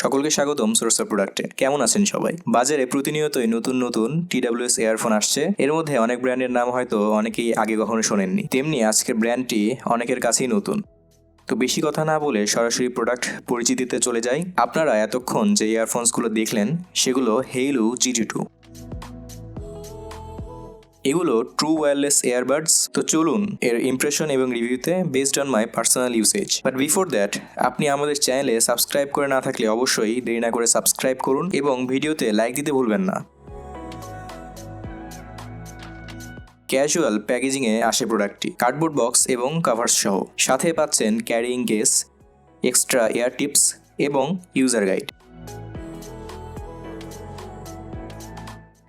সকলকে স্বাগতম source of প্রোডাক্টে। কেমন আছেন সবাই? বাজারে প্রতিনিয়তই নতুন নতুন TWS ইয়ারফোন আসছে। এর মধ্যে অনেক ব্র্যান্ডের নাম হয়তো অনেকেই আগে কখনো শোনেননি, তেমনি আজকের ব্র্যান্ডটি অনেকের কাছেই নতুন। তো বেশি কথা না বলে সরাসরি প্রোডাক্ট পরিচিতিতে চলে যাই। আপনারা এতক্ষণ যে ইয়ারফোনসগুলো দেখলেন সেগুলো Haylou GT2। এগুলো ট্রু ওয়্যারলেস এয়ারবাডস। তো চলুন এর ইমপ্রেশন এবং রিভিউতে based on my personal usage. But before that, আপনি আমাদের চ্যানেলে সাবস্ক্রাইব করে না থাকলে অবশ্যই দেরি না করে সাবস্ক্রাইব করুন এবং ভিডিওতে লাইক দিতে ভুলবেন না। ক্যাজুয়াল প্যাকেজিংয়ে আসে প্রোডাক্টটি, কার্ডবোর্ড বক্স এবং কভার্স সহ। সাথে পাচ্ছেন carrying case, extra air tips এবং ইউজার গাইড।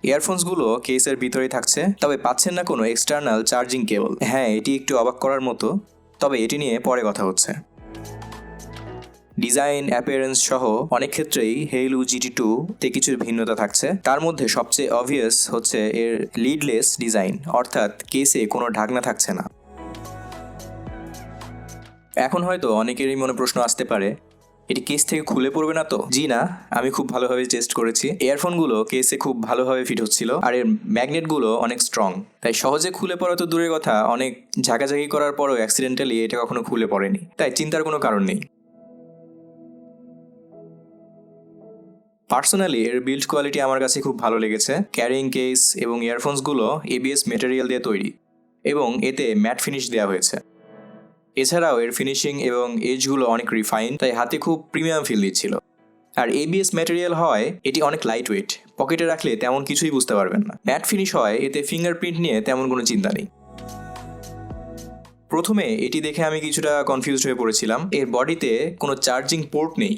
ইয়ারফোনসগুলো কেসের ভিতরেই থাকছে, তবে পাচ্ছেন না কোনো এক্সটার্নাল চার্জিং কেবল। হ্যাঁ, এটি একটু অবাক করার মতো, তবে এটি নিয়ে পরে কথা হচ্ছে। ডিজাইন, অ্যাপিয়ারেন্স সহ অনেক ক্ষেত্রেই Haylou GT2-তে কিছু ভিন্নতা থাকছে। তার মধ্যে সবচেয়ে অবভিয়াস হচ্ছে এর লিডলেস ডিজাইন, অর্থাৎ কেসে কোনো ঢাকনা থাকছে না। এখন হয়তো অনেকেরই মনে প্রশ্ন আসতে পারে, এটি কেস থেকে খুলে পড়বে না তো? জি না, আমি খুব ভালোভাবে টেস্ট করেছি। ইয়ারফোনগুলো কেসে খুব ভালোভাবে ফিট হচ্ছিল, আর এর ম্যাগনেটগুলো অনেক স্ট্রং, তাই সহজে খুলে পড়া তো দূরের কথা, অনেক ঝাঁকাঝাঁকি করার পরও অ্যাক্সিডেন্টালি এটা কখনো খুলে পড়েনি, তাই চিন্তার কোনো কারণ নেই। পার্সোনালি এর বিল্ড কোয়ালিটি আমার কাছে খুব ভালো লেগেছে। ক্যারিং কেস এবং ইয়ারফোনসগুলো ABS ম্যাটেরিয়াল দিয়ে তৈরি এবং এতে ম্যাট ফিনিশ দেওয়া হয়েছে। এছাড়াও এর ফিনিশিং এবং এজগুলো অনেক রিফাইন, তাই হাতে খুব প্রিমিয়াম ফিল দিচ্ছিল। আর ABS ম্যাটেরিয়াল হয় এটি অনেক লাইট ওয়েট, পকেটে রাখলে তেমন কিছুই বুঝতে পারবেন না। ম্যাট ফিনিশ হয় এতে ফিঙ্গারপ্রিন্ট নিয়ে তেমন কোনো চিন্তা নেই। প্রথমে এটি দেখে আমি কিছুটা কনফিউজড হয়ে পড়েছিলাম, এর বডিতে কোনো চার্জিং পোর্ট নেই।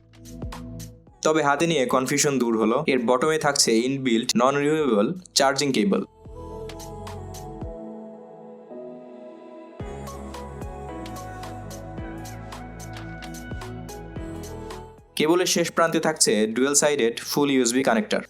তবে হাতে নিয়ে কনফিউশন দূর হলো। এর বটমে থাকছে inbuilt non removable charging cable. কেবলের শেষ প্রান্তে থাকছে ডুয়েল সাইডেড ফুল USB কানেক্টর।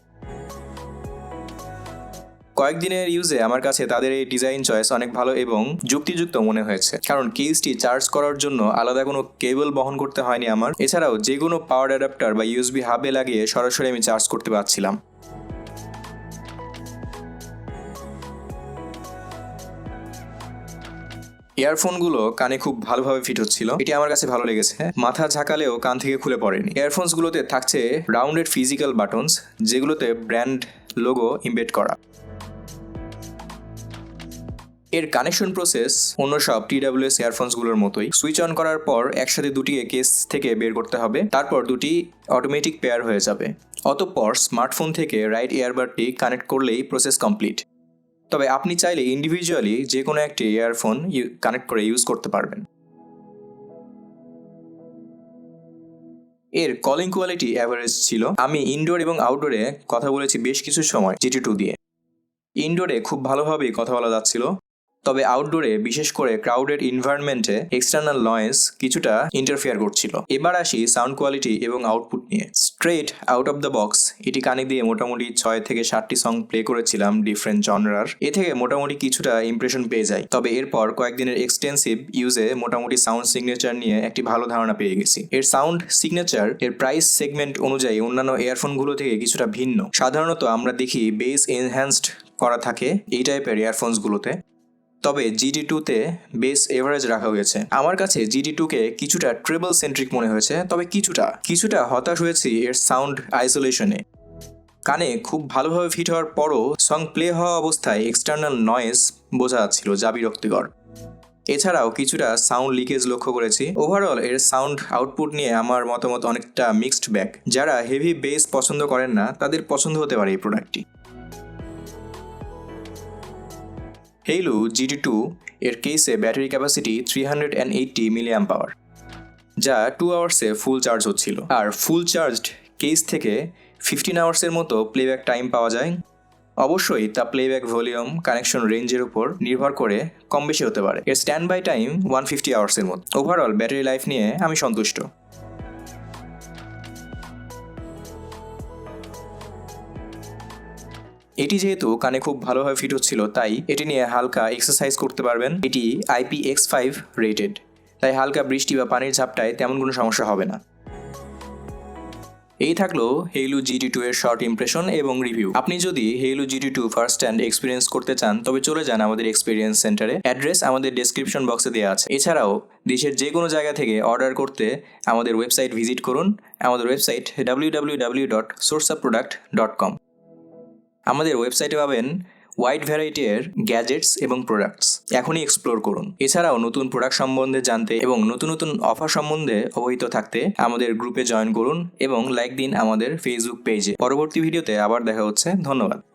কয়েকদিনের ইউজে আমার কাছে তাদের এই ডিজাইন চয়েস অনেক ভালো এবং যুক্তিযুক্ত মনে হয়েছে, কারণ কেসটি চার্জ করার জন্য আলাদা কোনো কেবল বহন করতে হয়নি আমার। এছাড়াও যে কোনো পাওয়ার অ্যাডাপ্টার বা USB হাবে লাগিয়ে সরাসরি আমি চার্জ করতে পারছিলাম। ইয়ারফোনগুলো কানে খুব ভালোভাবে ফিট হচ্ছিল, এটি আমার কাছে ভালো লেগেছে। মাথা ঝাঁকালেও কান থেকে খুলে পড়েনি। ইয়ারফোনসগুলোতে থাকছে রাউন্ডেড ফিজিক্যাল বাটনস, যেগুলোতে ব্র্যান্ড লোগো ইমবেড করা। এর কানেকশন প্রসেস অন্য সব TWS ইয়ারফোনসগুলোর মতোই। সুইচ অন করার পর একসাথে দুটি কেস থেকে বের করতে হবে, তারপর দুটি অটোমেটিক পেয়ার হয়ে যাবে। অতঃপর স্মার্টফোন থেকে রাইট ইয়ারবাডটি কানেক্ট করলেই প্রসেস কমপ্লিট। তবে আপনি চাইলে ইন্ডিভিজুয়ালি যে কোনো একটি ইয়ারফোন কানেক্ট করে ইউজ করতে পারবেন। এর কলিং কোয়ালিটি অ্যাভারেজ ছিল। আমি ইনডোর এবং আউটডোরে কথা বলেছি বেশ কিছু সময় GT2 দিয়ে। ইনডোরে খুব ভালোভাবেই কথা বলা যাচ্ছিল, তবে আউটডোরে বিশেষ করে ক্রাউডেড এনভায়রনমেন্টে এক্সটার্নাল নয়েজ কিছুটা ইন্টারফেয়ার করছিল। এবার আসি সাউন্ড কোয়ালিটি এবং আউটপুট নিয়ে। Straight out of the box এটি কানে দিয়ে মোটামুটি 6 থেকে 7টি সং প্লে করেছিলাম ডিফারেন্ট জনরার। এ থেকে মোটামুটি কিছুটা ইমপ্রেশন পেয়ে যায়, তবে এরপর কয়েকদিনের এক্সটেন্সিভ ইউজে মোটামুটি সাউন্ড সিগনেচার নিয়ে একটি ভালো ধারণা পেয়ে গেছি। এর সাউন্ড সিগনেচার এর প্রাইস সেগমেন্ট অনুযায়ী অন্যান্য ইয়ারফোনগুলো থেকে কিছুটা ভিন্ন। সাধারণত আমরা দেখি বেস এনহ্যান্সড করা থাকে এই টাইপের ইয়ারফোনসগুলোতে, তবে GT2-তে বেস এভারেজ রাখা হয়েছে। আমার কাছে GT2-কে কিছুটা ট্রেবল সেন্ট্রিক মনে হয়েছে, তবে কিছুটা হতাশ হয়েছি এর সাউন্ড আইসোলেশনে। কানে খুব ভালোভাবে ফিট হওয়ার পরও সং প্লে হওয়া অবস্থায় এক্সটার্নাল নয়েজ বোঝা যাচ্ছিল যা বিরক্তিকর। এছাড়াও কিছুটা সাউন্ড লিকেজ লক্ষ্য করেছি। ওভারঅল এর সাউন্ড আউটপুট নিয়ে আমার মতামত অনেকটা মিক্সড ব্যাগ। যারা হেভি বেস পছন্দ করেন না তাদের পছন্দ হতে পারে এই প্রোডাক্টটি। Haylou GT2 এর কেসে ব্যাটারি ক্যাপাসিটি 380 mAh, যা 2 আওয়ার্সে ফুল চার্জ হচ্ছিল। আর ফুল চার্জড কেস থেকে 15 আওয়ার্সের মতো প্লেব্যাক টাইম পাওয়া যায়। অবশ্যই তা প্লেব্যাক ভলিউম, কানেকশন রেঞ্জের উপর নির্ভর করে কম বেশি হতে পারে। এর স্ট্যান্ড বাই টাইম 150 আওয়ার্সের মতো। ওভারঅল ব্যাটারি লাইফ নিয়ে আমি সন্তুষ্ট। এটি যেহেতু কানে খুব ভালোভাবে ফিট হচ্ছিল, তাই এটি নিয়ে হালকা এক্সারসাইজ করতে পারবেন। এটি IPX5 রেটেড, তাই হালকা বৃষ্টি বা পানির ঝাপটায় তেমন কোনো সমস্যা হবে না। এই থাকলো Haylou GT2 এর শর্ট ইমপ্রেশন এবং রিভিউ। আপনি যদি Haylou GT2 first hand experience করতে চান তবে চলে যান আমাদের এক্সপিরিয়েন্স সেন্টারে। অ্যাড্রেস আমাদের ডেসক্রিপশন বক্সে দেওয়া আছে। এছাড়াও দেশের যে কোনো জায়গা থেকে অর্ডার করতে আমাদের ওয়েবসাইট ভিজিট করুন। আমাদের ওয়েবসাইট www.sourceofproduct.com। আমাদের ওয়েবসাইটে পাবেন ওয়াইড ভ্যারাইটি এর গ্যাজেটস এবং প্রোডাক্টস। এখনই এক্সপ্লোর করুন। এছাড়াও নতুন প্রোডাক্ট সম্বন্ধে জানতে এবং নতুন নতুন অফার সম্বন্ধে অবহিত থাকতে আমাদের গ্রুপে জয়েন করুন এবং লাইক দিন আমাদের ফেসবুক পেজে। পরবর্তী ভিডিওতে আবার দেখা হচ্ছে। ধন্যবাদ।